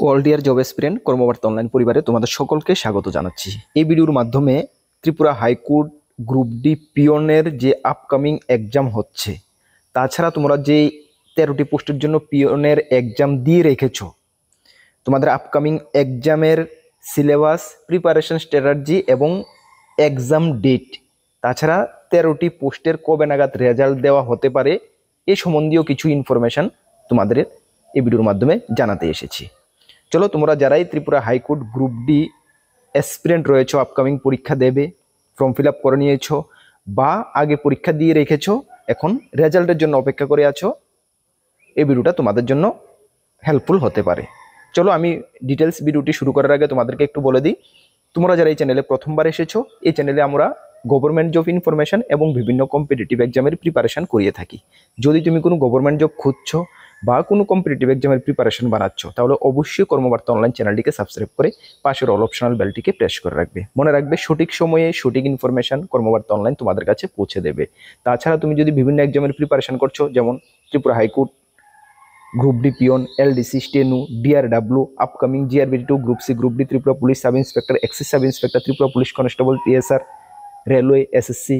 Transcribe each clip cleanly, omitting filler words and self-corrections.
All deer job এক্সপিরিয়েন্ট কর্মবার্তা online পরিবারে তোমাদের সকলকে স্বাগত জানাচ্ছি। এই ভিডিওর মাধ্যমে ত্রিপুরা হাইকোর্ট গ্রুপ ডি পিওনের যে আপকামিং এক্সাম হচ্ছে, তাছাড়া তোমরা যে 13টি পোস্টের জন্য পিওনের এক্সাম দিয়ে রেখেছো, তোমাদের আপকামিং এক্সামের সিলেবাস, প্রিপারেশন স্ট্র্যাটেজি এবং এক্সাম ডেট, তাছাড়া 13টি পোস্টের কবে নাগাদ রেজাল্ট দেওয়া হতে পারে, এ সম্বন্ধীয় কিছু ইনফরমেশান তোমাদের এই ভিডিওর মাধ্যমে জানাতে এসেছি। চলো, তোমরা যারাই Tripura high court group D aspirant রয়েছো, আপকামিং পরীক্ষা দেবে, ফর্ম ফিল আপ করে নিয়েছো বা আগে পরীক্ষা দিয়ে রেখেছো, এখন রেজাল্টের জন্য অপেক্ষা করে আছো, এই ভিডিওটা তোমাদের জন্য হেল্পফুল হতে পারে। চলো, আমি ডিটেলস ভিডিওটি শুরু করার আগে তোমাদেরকে একটু বলে দিই, তোমরা যারা এই চ্যানেলে প্রথমবার এসেছো, এই চ্যানেলে আমরা গভর্নমেন্ট জব ইনফরমেশন এবং বিভিন্ন কম্পিটিটিভ এক্সামের প্রিপারেশন করিয়ে থাকি। যদি তুমি কোনো গভর্নমেন্ট জব খুঁজছো বা কোনো কম্পিটিটিভ এক্সামের প্রিপারেশন বানাচ্ছ, তাহলে অবশ্যই কর্মবার্তা অনলাইন চ্যানেলটিকে সাবস্ক্রাইব করে পাশের অল অপশনাল বেলটিকে প্রেস করে রাখবে। মনে রাখবে, সঠিক সময়ে সঠিক ইনফরমেশন কর্মবার্তা অনলাইন তোমাদের কাছে পৌঁছে দেবে। তাছাড়া তুমি যদি বিভিন্ন এক্সামের প্রিপারেশন করছো, যেমন Tripura high court group D peon, LDC, steno, DRW, upcoming জিআরবি2, group C, group D, Tripura police sub inspector, excise sub inspector, Tripura police constable, TSR, railway, SSC,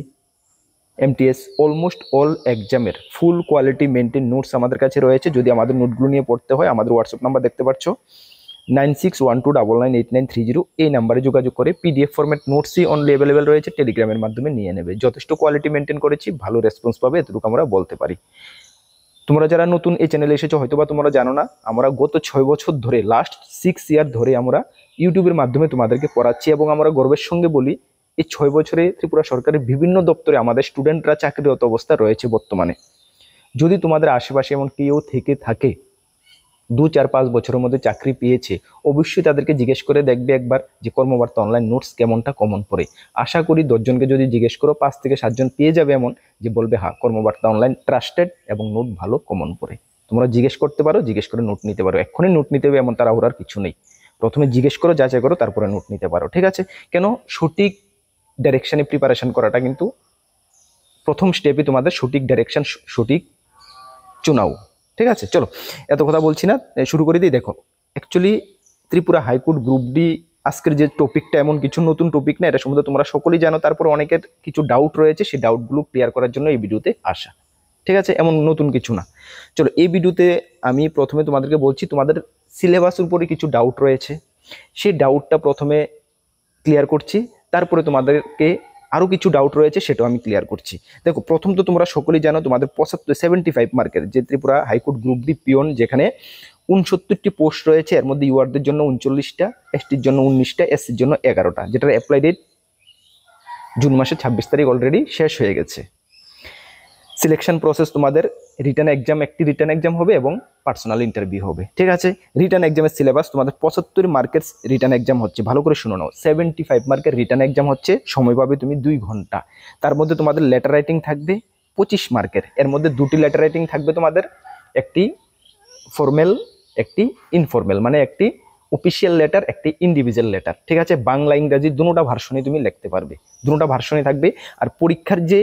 MTS, almost all এক্সামের ফুল কোয়ালিটি মেনটেন নোটস আমাদের কাছে রয়েছে। যদি আমাদের নোটগুলো নিয়ে পড়তে হয়, আমাদের হোয়াটসঅ্যাপ নাম্বার দেখতে পাচ্ছ 9612998930, এই নাম্বারে যোগাযোগ করে পিডিএফ ফরম্যাট নোটসই অনলি অ্যাভেলেবেল রয়েছে, টেলিগ্রামের মাধ্যমে নিয়ে নেবে। যথেষ্ট কোয়ালিটি মেনটেন করেছি, ভালো রেসপন্স পাবে, এতটুকু আমরা বলতে পারি। তোমরা যারা নতুন এই চ্যানেলে এসেছো, হয়তোবা তোমরা জানো না, আমরা গত 6 বছর ধরে, লাস্ট 6 ইয়ার ধরে আমরা ইউটিউবের মাধ্যমে তোমাদেরকে পড়াচ্ছি এবং আমরা গর্বের সঙ্গে বলি, এই 6 বছরে ত্রিপুরা সরকারের বিভিন্ন দপ্তরে আমাদের স্টুডেন্টরা চাকরিরত অবস্থা রয়েছে বর্তমানে। যদি তোমাদের আশেপাশে এমন কেউ থেকে থাকে 2-4-5 বছরের মধ্যে চাকরি পেয়েছে, অবশ্যই তাদেরকে জিজ্ঞেস করে দেখবে একবার যে কর্মবার্তা অনলাইন নোটস কেমনটা কমন পড়ে। আশা করি 10 জনকে যদি জিজ্ঞেস করো, 5 থেকে 7 জন পেয়ে যাবে এমন যে বলবে হ্যাঁ, কর্মবার্তা অনলাইন ট্রাস্টেড এবং নোট ভালো কমন পড়ে। তোমরা জিজ্ঞেস করতে পারো, জিজ্ঞেস করে নোট নিতে পারো। এক্ষুনি নোট নিতে হবে এমন তাড়াহুড়ার কিছু নেই। প্রথমে জিজ্ঞেস করো, যাচাই করো, তারপরে নোট নিতে পারো, ঠিক আছে? কেন, সঠিক ডাইরেকশনে প্রিপারেশন করাটা কিন্তু প্রথম স্টেপে, তোমাদের সঠিক ডাইরেকশন, সঠিক চুনাও, ঠিক আছে? চলো, এত কথা বলছি না, শুরু করে দিই। দেখো, actually Tripura high court group D আজকের যে টপিকটা এমন কিছু নতুন টপিক না, এটা সম্বন্ধে তোমরা সকলেই জানো। তারপর অনেকের কিছু ডাউট রয়েছে, সেই ডাউটগুলো ক্লিয়ার করার জন্য এই ভিডিওতে আসা, ঠিক আছে? এমন নতুন কিছু না। চলো, এই ভিডিওতে আমি প্রথমে তোমাদেরকে বলছি, তোমাদের সিলেবাসের উপরে কিছু ডাউট রয়েছে, সেই ডাউটটা প্রথমে ক্লিয়ার করছি, তারপরে তোমাদেরকে আরও কিছু ডাউট রয়েছে, সেটাও আমি ক্লিয়ার করছি। দেখো, প্রথম তো তোমরা সকলেই জানো, তোমাদের 75 মার্কের যে Tripura high court group D peon, যেখানে 69টি পোস্ট রয়েছে, এর মধ্যে ইউআরদের জন্য 39টা, এসটির জন্য 19টা, এসসির জন্য 11টা, যেটার অ্যাপ্লাই ডেট জুন মাসের 26 তারিখ অলরেডি শেষ হয়ে গেছে। সিলেকশন প্রসেস, তোমাদের রিটার্ন এক্সাম, একটি রিটার্ন এক্সাম হবে এবং পার্সোনাল ইন্টারভিউ হবে, ঠিক আছে? রিটার্ন এক্সামের সিলেবাস, তোমাদের 75 মার্কের রিটার্ন এক্সাম হচ্ছে, ভালো করে শুনে নাও। 75 মার্কের রিটার্ন এক্সাম হচ্ছে, সময় পাবে তুমি 2 ঘন্টা। তার মধ্যে তোমাদের লেটার রাইটিং থাকবে 25 মার্কের, এর মধ্যে 2টি লেটার রাইটিং থাকবে তোমাদের, একটি ফর্মেল, একটি ইনফর্মেল, মানে একটি অফিসিয়াল লেটার, একটি ইন্ডিভিজুয়াল লেটার, ঠিক আছে? বাংলা ইংরাজি দুটোটা ভার্সনে তুমি লিখতে পারবে, দুটোটা ভার্সনে থাকবে। আর পরীক্ষার যে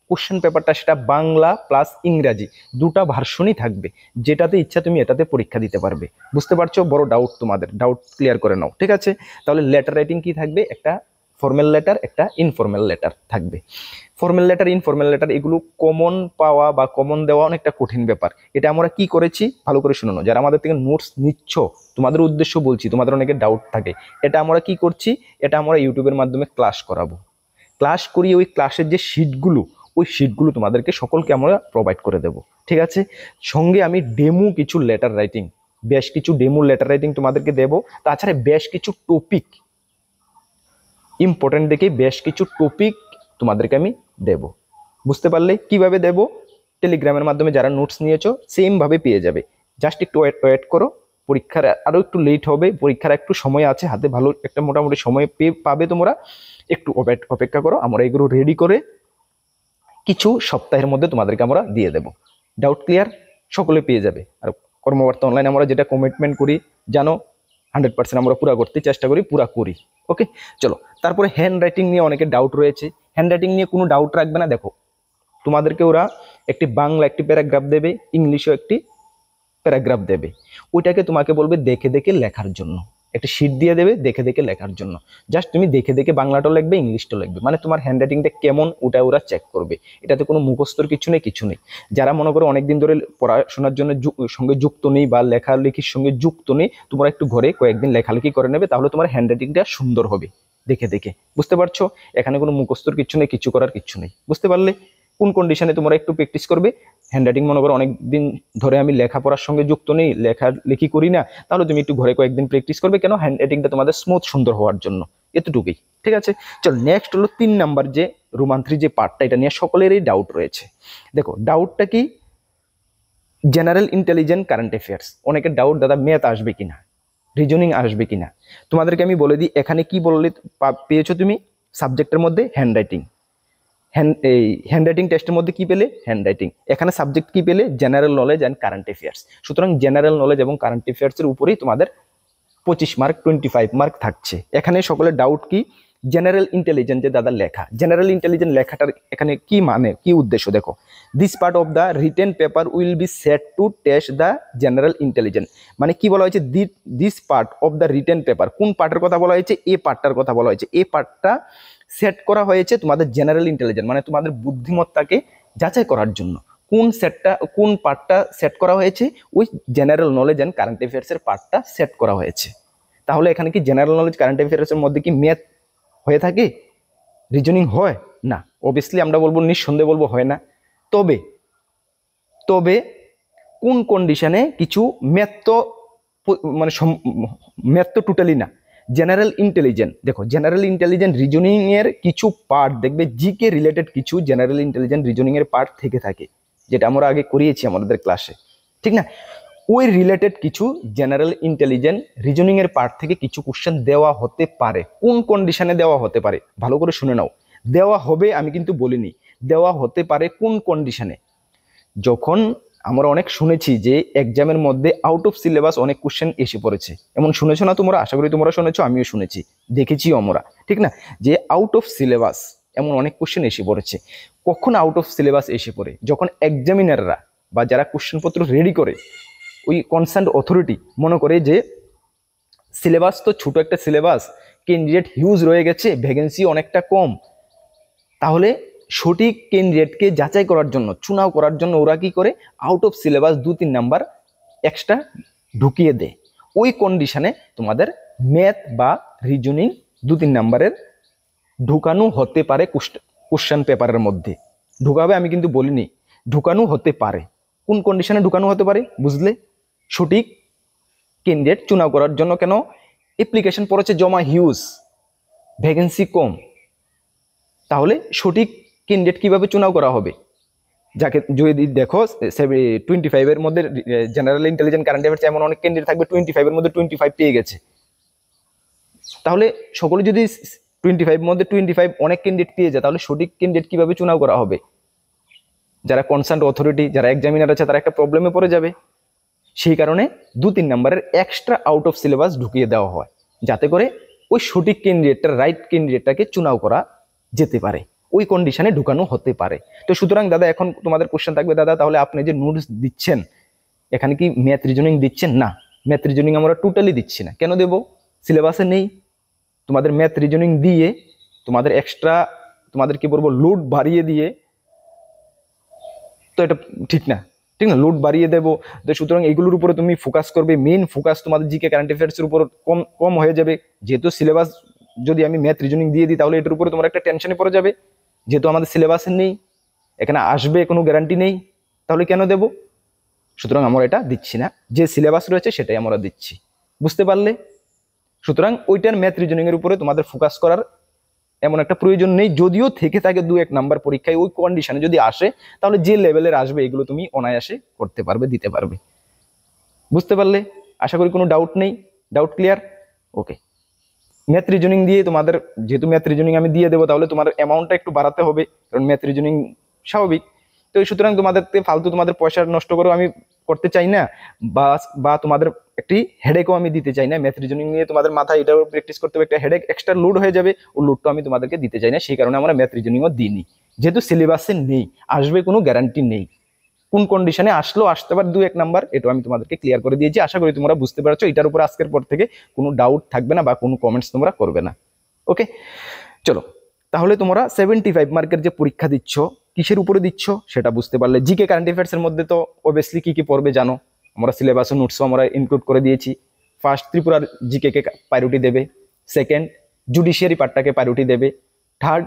কোশ্চেন পেপারটা, সেটা বাংলা প্লাস ইংরাজি দুটা ভার্সনই থাকবে, যেটাতে ইচ্ছা তুমি এটাতে পরীক্ষা দিতে পারবে। বুঝতে পারছো? বড় ডাউট, তোমাদের ডাউট ক্লিয়ার করে নাও, ঠিক আছে? তাহলে লেটার রাইটিং কি থাকবে? একটা ফর্মাল লেটার, একটা ইনফর্মাল লেটার থাকবে। ফর্মাল লেটার, ইনফর্মাল লেটার, এগুলো কমন পাওয়া বা কমন দেওয়া অনেকটা কঠিন ব্যাপার। এটা আমরা কি করেছি, ভালো করে শুনো। যারা আমাদের থেকে নোটস নিচ্ছ, তোমাদের উদ্দেশ্য বলছি, তোমাদের অনেকে ডাউট থাকে। এটা আমরা কি করছি, এটা আমরা ইউটিউবের মাধ্যমে ক্লাস করাবো। ক্লাস করিয়ে ওই ক্লাসের যে শিটগুলো, ওই শিটগুলো তোমাদেরকে সকলকে আমরা প্রোভাইড করে দেব, ঠিক আছে? সঙ্গে আমি ডেমো কিছু লেটার রাইটিং, বেশ কিছু ডেমো লেটার রাইটিং তোমাদেরকে দেব। তাছাড়া বেশ কিছু টপিক, ইম্পর্টেন্ট দেখে বেশ কিছু টপিক তোমাদেরকে আমি দেব। বুঝতে পারলে? কিভাবে দেব? টেলিগ্রামের মাধ্যমে যারা নোটস নিয়েছো সেম ভাবে পেয়ে যাবে। জাস্ট একটু ওয়েট করো, পরীক্ষার আরও একটু লেট হবে, পরীক্ষার একটু সময় আছে হাতে, ভালো একটা মোটামুটি সময় পাবে তোমরা, একটু অপেক্ষা করো। আমরা এগুলো রেডি করে কিছু সপ্তাহের মধ্যে তোমাদেরকে আমরা দিয়ে দেব। Doubt clear? সকলে পেয়ে যাবে। আর কর্মবার্তা অনলাইন আমরা যেটা কমিটমেন্ট করি, জানো, 100% আমরা পুরা করতে চেষ্টা করি, পুরা করি। ওকে, চলো। তারপরে হ্যান্ড রাইটিং নিয়ে অনেকের ডাউট রয়েছে। হ্যান্ড রাইটিং নিয়ে কোনো ডাউট রাখবে না। দেখো, তোমাদেরকে ওরা একটি বাংলা একটি প্যারাগ্রাফ দেবে, ইংলিশও একটি প্যারাগ্রাফ দেবে, ওইটাকে তোমাকে বলবে দেখে দেখে লেখার জন্য, একটা শিট দিয়ে দেবে দেখে দেখে লেখার জন্য। জাস্ট তুমি দেখে দেখে বাংলাটাও লিখবে, ইংলিশটাও লিখবে, মানে তোমার হ্যান্ডরাইটিংটা কেমন ওটা ওরা চেক করবে। এটাতে কোনো মুখস্থর কিছু নেই, কিছু নেই। যারা মনে করো অনেকদিন ধরে পড়াশোনার জন্য সঙ্গে যুক্ত নেই বা লেখালেখির সঙ্গে যুক্ত নেই, তোমরা একটু ঘরে কয়েকদিন লেখালেখি করে নেবে, তাহলে তোমার হ্যান্ডরাইটিংটা সুন্দর হবে দেখে দেখে। বুঝতে পারছো? এখানে কোনো মুখস্থর কিছু নেই, কিছু করার কিছু নেই। বুঝতে পারলে? কোন কন্ডিশনে তোমরা একটু প্র্যাকটিস করবে। হ্যান্ডরাইটিং মনে করো অনেকদিন ধরে আমি লেখাপড়ার সঙ্গে যুক্ত নেই, লেখালেখি করি না, তাহলে তুমি একটু ঘরে কয়েকদিন প্র্যাকটিস করবে। কেন? হ্যান্ডরাইটিংটা তোমাদের স্মুথ সুন্দর হওয়ার জন্য, এতটুকুই। ঠিক আছে, চল নেক্সট হলো 3 নাম্বার যে রোমান 3 যে পার্টটা, এটা নিয়ে সকলেরই ডাউট রয়েছে। দেখো ডাউটটা কি, জেনারেল ইন্টেলিজেন্স কারেন্ট অ্যাফেয়ার্স। অনেকের ডাউট, দাদা ম্যাথ আসবে কিনা, রিজনিং আসবে কিনা। তোমাদেরকে আমি বলে দিই, এখানে কি বললে পেয়েছো তুমি সাবজেক্টের মধ্যে হ্যান্ডরাইটিং, হ্যান্ডরাইটিং টেস্টের মধ্যে কি পেলে? হ্যান্ডরাইটিং। এখানে সাবজেক্ট কি পেলে? General knowledge and current affairs. সুতরাং জেনারেল নলেজ এবং কারেন্ট অ্যাফেয়ার্সের উপরেই তোমাদের 25 মার্ক, 25 মার্ক থাকছে। এখানে সকলের ডাউট কি, জেনারেল ইন্টেলিজেন্স যে দাদা লেখা, জেনারেল ইন্টেলিজেন্স লেখাটার এখানে কি মানে, কি উদ্দেশ্য? দেখো, this part of the written paper will be set to test the general intelligence. মানে কি বলা হয়েছে? This part of the written paper, কোন পার্টের কথা বলা হয়েছে? এ পার্টটার কথা বলা হয়েছে। এ পার্টটা সেট করা হয়েছে তোমাদের জেনারেল ইন্টেলিজেন্স, মানে তোমাদের বুদ্ধিমত্তাকে যাচাই করার জন্য। কোন পার্টটা সেট করা হয়েছে? ওই জেনারেল নলেজ অ্যান্ড কারেন্ট অ্যাফেয়ার্সের পার্টটা সেট করা হয়েছে। তাহলে এখানে কি জেনারেল নলেজ কারেন্ট অ্যাফেয়ার্সের মধ্যে কি ম্যাথ হয়ে থাকে, রিজনিং হয় না? অবভিয়াসলি আমরা বলবো, নিঃসন্দেহে বলবো হয় না। তবে তবে কোন কন্ডিশনে কিছু ম্যাথ তো মানে ম্যাথ তো টোটালি না, জেনারেল ইন্টেলিজেন্স। দেখো জেনারেল ইন্টেলিজেন্স রিজনিং এর কিছু পার্ট দেখবে, জিকে রিলেটেড কিছু জেনারেল ইন্টেলিজেন্স রিজনিং এর পার্ট থেকে থাকে, যেটা আমরা আগে করিয়েছি আমাদের ক্লাসে, ঠিক না? ওই রিলেটেড কিছু জেনারেল ইন্টেলিজেন্স রিজনিং এর পার্ট থেকে কিছু কোশ্চেন দেওয়া হতে পারে। কোন কন্ডিশনে দেওয়া হতে পারে ভালো করে শুনে নাও। দেওয়া হবে আমি কিন্তু বলিনি, দেওয়া হতে পারে কোন কন্ডিশনে? যখন আমরা অনেক শুনেছি যে এক্সামের মধ্যে আউট অফ সিলেবাস অনেক কোশ্চেন এসে পড়েছে, এমন শুনেছো না তোমরা? আশা করি তোমরা শুনেছো, আমিও শুনেছি, দেখেছিও আমরা, ঠিক না? যে আউট অফ সিলেবাস এমন অনেক কোশ্চেন এসে পড়েছে। কখন আউট অফ সিলেবাস এসে পড়ে? যখন এক্সামিনাররা বা যারা কোশ্চেনপত্র রেডি করে, ওই কনসার্ন অথরিটি মনে করে যে সিলেবাস তো ছোট একটা সিলেবাস, ক্যান্ডিডেট হিউজ রয়ে গেছে, ভ্যাকেন্সি অনেকটা কম, তাহলে সঠিক ক্যান্ডিডেটকে যাচাই করার জন্য, চুনাও করার জন্য ওরা কি করে? Out of syllabus 2-3 number extra ঢুকিয়ে দেয়। ওই কন্ডিশনে তোমাদের ম্যাথ বা রিজনিং 2-3 নাম্বারের ঢুকানো হতে পারে কোশ্চেন পেপারের মধ্যে। ঢুকাবে আমি কিন্তু বলিনি, ঢুকানো হতে পারে। কোন কন্ডিশনে ঢুকানো হতে পারে বুঝলে? সঠিক ক্যান্ডিডেট চুনাও করার জন্য। কেন? অ্যাপ্লিকেশন পড়েছে জমা হিউজ, ভ্যাকেন্সি কম, তাহলে সঠিক ক্যান্ডিডেট কিভাবে চুনাও করা হবে? যাকে যদি দেখো 25 মধ্যে জেনারেল ইন্টেলিজেন্স কারেন্ট অ্যাফেয়ার্স এমন অনেক ক্যান্ডিডেট থাকবে 25 মধ্যে 25 পেয়ে গেছে, তাহলে সকলে যদি 25 মধ্যে 25 অনেক ক্যান্ডিডেট পেয়ে যায়, তাহলে সঠিক ক্যান্ডিডেট কিভাবে চুনাও করা হবে? যারা কনসার্ন অথরিটি, যারা এক্সামিনার আছে, তারা একটা প্রবলেমে পড়ে যাবে। সেই কারণে 2-3 নাম্বারের এক্সট্রা আউট অফ সিলেবাস ঢুকিয়ে দেওয়া হয়, যাতে করে ওই সঠিক ক্যান্ডিডেটটা, রাইট ক্যান্ডিডেটটাকে চুনাও করা যেতে পারে, ওই কন্ডিশনে ঢুকানো হতে পারে। তো সুতরাং দাদা এখন তোমাদের কোশ্চেন থাকবে, দাদা তাহলে আপনি যে নোটস দিচ্ছেন এখানে কি ম্যাথ রিজনিং দিচ্ছেন? না, ম্যাথ রিজনিং আমরা টোটালি দিচ্ছি না। কেন দেব? সিলেবাসে নেই। তোমাদের ম্যাথ রিজনিং দিয়ে তোমাদের এক্সট্রা, তোমাদের কি বলবো, লোড বাড়িয়ে দিয়ে, তো এটা ঠিক না, ঠিক না? লোড বাড়িয়ে দেবো, তো সুতরাং এগুলোর উপরে তুমি ফোকাস করবে। মেইন ফোকাস তোমাদের জিকে কারেন্ট অ্যাফেয়ার্সের উপর কম হয়ে যাবে, যেহেতু সিলেবাস যদি আমি ম্যাথ রিজনিং দিয়ে দিই, তাহলে এটার উপরে তোমার একটা টেনশনে পড়ে যাবে, যেহেতু আমাদের সিলেবাসে নেই, এখানে আসবে কোনো গ্যারান্টি নেই, তাহলে কেন দেব? সুতরাং আমরা এটা দিচ্ছি না, যে সিলেবাস রয়েছে সেটাই আমরা দিচ্ছি। বুঝতে পারলে? সুতরাং ওইটার ম্যাথ রিজনিং এর উপরে তোমাদের ফোকাস করার এমন একটা প্রয়োজন নেই। যদিও থেকে থাকে 2-1 নাম্বার পরীক্ষায়, ওই কন্ডিশনে যদি আসে, তাহলে যে লেভেলের আসবে এগুলো তুমি অনায়াসে করতে পারবে, দিতে পারবে। বুঝতে পারলে? আশা করি কোনো ডাউট নেই। Doubt clear? Okay. Math reasoning দিয়ে তোমাদের, যেহেতু ম্যাথ রিজনিং আমি দিয়ে দেবো, তাহলে তোমার অ্যামাউন্টটা একটু বাড়াতে হবে, কারণ ম্যাথ রিজনিং স্বাভাবিক। তো সুতরাং তোমাদেরকে ফালতু তোমাদের পয়সা নষ্ট করেও আমি করতে চাই না, বা তোমাদের একটি হেডেকও আমি দিতে চাই না। ম্যাথ রিজনিং নিয়ে তোমাদের মাথায় এটাও প্র্যাকটিস করতে হবে, একটা হেডেক এক্সট্রা লোড হয়ে যাবে, ও লোডটা আমি তোমাদেরকে দিতে চাই না। সেই কারণে আমরা ম্যাথ রিজনিংও দিইনি, যেহেতু সিলেবাসে নেই, আসবে কোনো গ্যারান্টি নেই। কোন কন্ডিশনে আসলো, আসতে পারে 2-1 নাম্বার, এটা আমি তোমাদেরকে ক্লিয়ার করে দিয়েছি। আশা করি তোমরা বুঝতে পারছো। এটার উপর আজকের পর থেকে কোনো ডাউট থাকবে না বা কোনো কমেন্টস তোমরা করবে না। ওকে, চলো তাহলে তোমরা 75 মার্কের যে পরীক্ষা দিচ্ছ কিসের উপরে দিচ্ছ সেটা বুঝতে পারলে। জিকে কারেন্ট অ্যাফেয়ার্স এর মধ্যে তো অবভিয়াসলি কি কি পড়বে জানো, আমরা সিলেবাস ও নোটসও আমরা ইনক্লুড করে দিয়েছি। ফার্স্ট ত্রিপুরার জিকে কে প্রায়োরিটি দেবে, সেকেন্ড জুডিশিয়ারি পার্টটাকে প্রায়োরিটি দেবে, থার্ড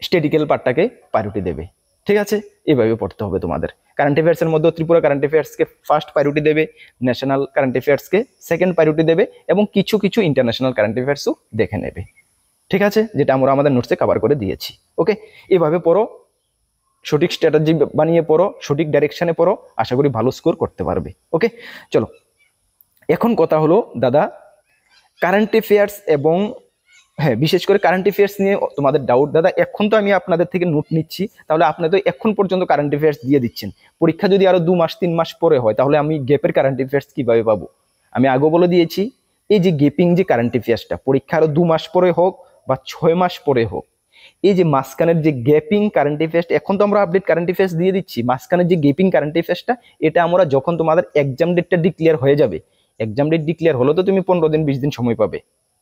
স্ট্যাটিক্যাল পার্টটাকে প্রায়োরিটি দেবে। ঠিক আছে, এইভাবে পড়তে হবে তোমাদের। কারেন্ট অ্যাফেয়ার্স এর মধ্যে ত্রিপুরা কারেন্ট অ্যাফেয়ার্সকে ফার্স্ট প্রায়োরিটি দেবে, ন্যাশনাল কারেন্ট অ্যাফেয়ার্সকে সেকেন্ড প্রায়োরিটি দেবে, এবং কিছু কিছু ইন্টারন্যাশনাল কারেন্ট অ্যাফেয়ার্সও দেখে নেবে। ঠিক আছে, যেটা আমরা আমাদের নোটসে কভার করে দিয়েছি। ওকে, এভাবে পড়ো, সঠিক স্ট্র্যাটেজি বানিয়ে পড়ো, সঠিক ডাইরেকশনে পড়ো, আশা করি ভালো স্কোর করতে পারবে। ওকে, চলো এখন কথা হলো দাদা কারেন্ট অ্যাফেয়ার্স এবং হ্যাঁ বিশেষ করে কারেন্ট অ্যাফেয়ার্স নিয়ে তোমাদের ডাউট। দাদা এখন তো আমি আপনাদের থেকে নোট নিচ্ছি, তাহলে আপনি তো এখন পর্যন্ত কারেন্ট অ্যাফেয়ার্স দিয়ে দিচ্ছেন, পরীক্ষা যদি আরো 2 মাস 3 মাস পরে হয় তাহলে আমি গ্যাপের কারেন্ট অ্যাফেয়ার্স কিভাবে পাবো? আমি আগেও বলে দিয়েছি, এই যে গ্যাপিং যে কারেন্ট অ্যাফেয়ার্সটা পরীক্ষা আরো 2 মাস পরে হোক বা 6 মাস পরে হোক, এই যে মাঝখানের যে গ্যাপিং কারেন্ট অ্যাফেয়ার্স, এখন তো আমরা আপডেট কারেন্ট অ্যাফেয়ার্স দিয়ে দিচ্ছি, মাঝখানের যে গ্যাপিং কারেন্ট অ্যাফেয়ার্সটা এটা আমরা যখন তোমাদের এক্সাম ডেটটা ডিক্লেয়ার হয়ে যাবে, এক্সাম ডেট ডিক্লেয়ার হলো তো তুমি 15 দিন 20 দিন সময় পাবে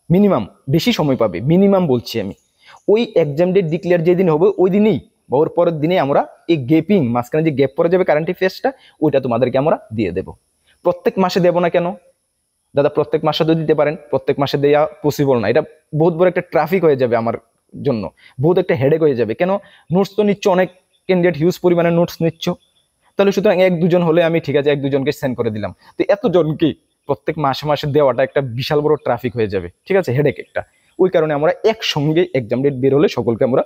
মিনিমাম, বেশি সময় পাবে, মিনিমাম বলছি আমি। ওই এক্সাম ডেট ডিক্লেয়ার যেদিন হবে ওই দিনেই বা ওর পরের দিনে আমরা এই গ্যাপিং মাঝখানে যে গ্যাপ পড়ে যাবে কারেন্ট অ্যাফেয়ার্সটা ওইটা তোমাদেরকে আমরা দিয়ে দেব। প্রত্যেক মাসে দেবো না কেন দাদা? প্রত্যেক মাসে তো দিতে পারেন, প্রত্যেক মাসে দেওয়া পসিবল না, এটা বহুত বড় একটা ট্রাফিক হয়ে যাবে আমার জন্য, বহুত একটা হেডেক হয়ে যাবে। কেন, নোটস তো নিচ্ছ, অনেক ক্যান্ডিডেট হিউজ পরিমাণে নোটস নিচ্ছ, তাহলে সুতরাং 1-2 জন হলে আমি ঠিক আছে 1-2 জনকে সেন্ড করে দিলাম, তো এতজনকে প্রত্যেক মাসে মাসে দেওয়াটা একটা বিশাল বড় ট্রাফিক হয়ে যাবে, ঠিক আছে, হেডেক একটা। ওই কারণে আমরা একসঙ্গে এক্সাম ডেট বের হলে সকলকে আমরা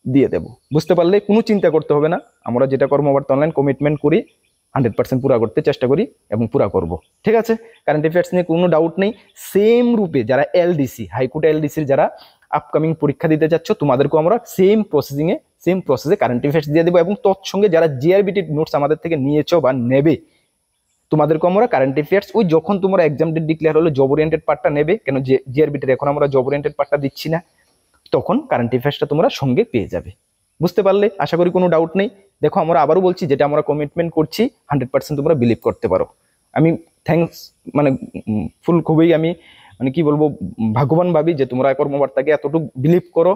দিয়ে দেব। বুঝতে পারলে কোনো চিন্তা করতে হবে না, আমরা যেটা কর্মবার্তা অনলাইন কমিটমেন্ট করি 100% পুরা করতে চেষ্টা করি এবং পুরা করব। ঠিক আছে, কারেন্ট অ্যাফেয়ার্স নিয়ে কোনো ডাউট নেই। সেম রূপে যারা এলডিসি হাইকোর্ট এলডিসির যারা আপকামিং পরীক্ষা দিতে যাচ্ছ তোমাদেরকেও আমরা সেম প্রসেসে কারেন্ট অ্যাফেয়ার্স দিয়ে দেবো, এবং তৎসঙ্গে যারা জিআরবিটি নোটস আমাদের থেকে নিয়েছো বা নেবে তোমাদেরকে আমরা কারেন্ট অ্যাফেয়ার্স ওই যখন তোমরা এক্সাম ডেট ডিক্লেয়ার হলো জব ওরিয়েন্টেড পার্টটা নেবে, কেন জিআরবিটির এখন আমরা জব ওরিয়েন্টেড পার্টটা দিচ্ছি না, তখন কারেন্ট অ্যাফেয়ার্সটা তোমরা সঙ্গে পেয়ে যাবে। বুঝতে পারলে? আশা করি কোনো ডাউট নেই। দেখো আমরা আবারও বলছি, যেটা আমরা কমিটমেন্ট করছি 100% তোমরা বিলিভ করতে পারো। আমি থ্যাঙ্কস মানে ফুল খুবই আমি মানে কি বলবো ভাগ্যবান ভাবি যে তোমরা কর্মবার্তাকে এতটুকু বিলিভ করো।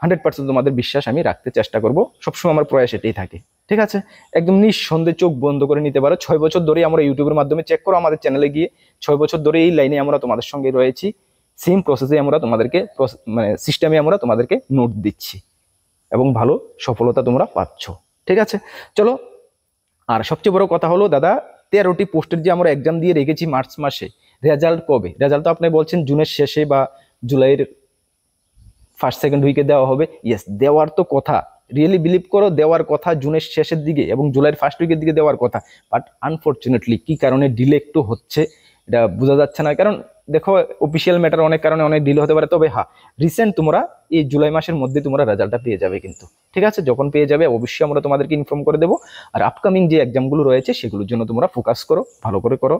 100% তোমাদের বিশ্বাস আমি রাখতে চেষ্টা করব, সবসময় আমার প্রয়াস এটাই থাকে। ঠিক আছে, একদম নিঃসন্দেহে চোখ বন্ধ করে নিতে পারো। 6 বছর ধরে আমরা ইউটিউবের মাধ্যমে চেক করো, আমাদের চ্যানেলে গিয়ে 6 বছর ধরে এই লাইনে আমরা তোমাদের সঙ্গে রয়েছি, সেম প্রসেসে আমরা তোমাদেরকে মানে সিস্টেমে আমরা তোমাদেরকে নোট দিচ্ছি এবং ভালো সফলতা তোমরা পাচ্ছ। ঠিক আছে, চলো। আর সবচেয়ে বড় কথা হলো দাদা 13টি পোস্টের যে আমরা এক্সাম দিয়ে রেখেছি মার্চ মাসে, রেজাল্ট কবে? রেজাল্ট তো আপনি বলছেন জুনের শেষে বা জুলাইয়ের ফার্স্ট সেকেন্ড উইকে দেওয়া হবে। ইয়েস, দেওয়ার তো কথা, রিয়েলি বিলিভ করো দেওয়ার কথা জুনের শেষের দিকে এবং জুলাইয়ের ফার্স্ট উইকের দিকে দেওয়ার কথা, বাট আনফর্চুনেটলি কি কারণে ডিলে একটু হচ্ছে এটা বোঝা যাচ্ছে না। কারণ দেখো অফিসিয়াল ম্যাটার অনেক কারণে অনেক ডিলে হতে পারে, তবে হ্যাঁ রিসেন্ট তোমরা এই জুলাই মাসের মধ্যে তোমরা রেজাল্টটা পেয়ে যাবে কিন্তু। ঠিক আছে, যখন পেয়ে যাবে অবশ্যই আমরা তোমাদেরকে ইনফর্ম করে দেবো। আর আপকামিং যে এক্সামগুলো রয়েছে সেগুলোর জন্য তোমরা ফোকাস করো, ভালো করে করো।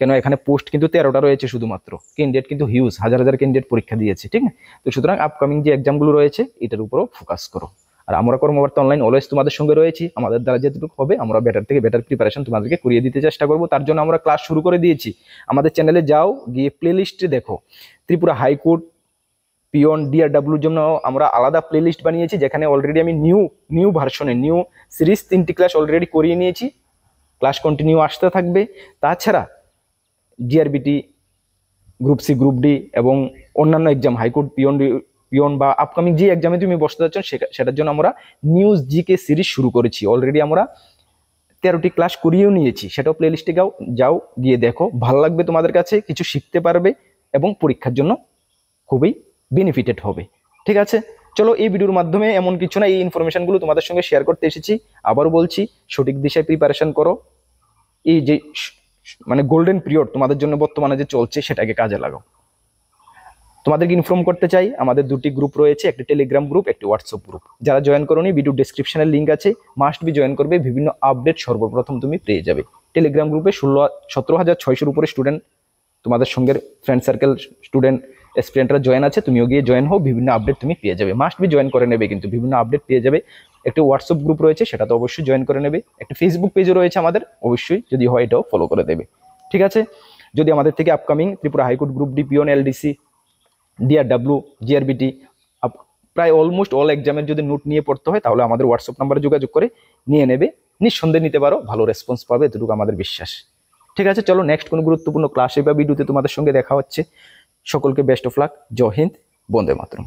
কেন এখানে পোস্ট কিন্তু 13টা রয়েছে শুধুমাত্র, ক্যান্ডিডেট কিন্তু হিউজ, হাজার হাজার ক্যান্ডিডেট পরীক্ষা দিয়েছে। ঠিক না, তো সুতরাং আপকামিং যে এক্সামগুলো রয়েছে এটার উপরও ফোকাস করো। আর আমরা কর্মবার্তা অনলাইন অলওয়েজ তোমাদের সঙ্গে রয়েছি, আমাদের দ্বারা যেটুকু হবে আমরা বেটার থেকে বেটার প্রিপারেশন তোমাদেরকে করিয়ে দিতে চেষ্টা করবো। তার জন্য আমরা ক্লাস শুরু করে দিয়েছি। আমাদের চ্যানেলে যাও, গিয়ে প্লে লিস্টে দেখো, ত্রিপুরা হাইকোর্ট পিওন ডিআরডব্লিউর জন্য আমরা আলাদা প্লে লিস্ট বানিয়েছি, যেখানে অলরেডি আমি নিউ ভার্সনে নিউ সিরিজ 3টি ক্লাস অলরেডি করিয়ে নিয়েছি, ক্লাস কন্টিনিউ আসতে থাকবে। তাছাড়া GRBT, group C, group D এবং অন্যান্য এক্সাম হাইকোর্ট পিওন বা আপকামিং যে এক্সামে তুমি বসতে যাচ্ছ সেটার জন্য আমরা নিউজ জিকে সিরিজ শুরু করেছি। অলরেডি আমরা 13টি ক্লাস করিয়েও নিয়েছি, সেটাও প্লে লিস্টে যাও গিয়ে দেখো, ভালো লাগবে তোমাদের কাছে, কিছু শিখতে পারবে এবং পরীক্ষার জন্য খুবই বেনিফিটেড হবে। ঠিক আছে, চলো এই ভিডিওর মাধ্যমে এমন কিছু না, এই ইনফরমেশনগুলো তোমাদের সঙ্গে শেয়ার করতে এসেছি। আবারও বলছি, সঠিক দিশায় প্রিপারেশন করো, এই যে মানে গোল্ডেন পিরিয়ড তোমাদের জন্য বর্তমানে যে চলছে সেটাকে কাজে লাগাও। তোমাদেরকে ইনফর্ম করতে চাই, আমাদের 2টি গ্রুপ রয়েছে, একটি টেলিগ্রাম গ্রুপ, একটি হোয়াটসঅ্যাপ গ্রুপ। যারা জয়েন করোনি ভিডিও ডেসক্রিপশনের লিঙ্ক আছে, মাস্ট বি জয়েন করবে, বিভিন্ন আপডেট সর্বপ্রথম তুমি পেয়ে যাবে। টেলিগ্রাম গ্রুপে 17,600 উপরে স্টুডেন্ট, তোমাদের সঙ্গে ফ্রেন্ড সার্কেল স্টুডেন্ট এসপিরেন্টরা জয়েন আছে, তুমিও গিয়ে জয়েন হও, বিভিন্ন আপডেট তুমি পেয়ে যাবে। মাস্ট বি জয়েন করে নেবে কিন্তু, বিভিন্ন আপডেট পেয়ে যাবে একটি হোয়াটসঅ্যাপ গ্রুপ রয়েছে, সেটা তো অবশ্যই জয়েন করে নেবে। একটা ফেসবুক পেজও রয়েছে আমাদের, অবশ্যই যদি হয় এটাও ফলো করে দেবে। ঠিক আছে, যদি আমাদের থেকে upcoming Tripura high court group D, peon, LDC, DRW, GRBT প্রায় অলমোস্ট অল এক্সামের যদি নোট নিয়ে পড়তে হয়, তাহলে আমাদের হোয়াটসঅ্যাপ নাম্বারে যোগাযোগ করে নিয়ে নেবে। নিঃসন্দেহে নিতে পারো, ভালো রেসপন্স পাবে, এতটুকু আমাদের বিশ্বাস। ঠিক আছে, চলো নেক্সট কোনো গুরুত্বপূর্ণ ক্লাসে বা ভিডিওতে তোমাদের সঙ্গে দেখা হচ্ছে। সকলকে বেস্ট অফ লাক। জয় হিন্দ, বন্দে মাতরম।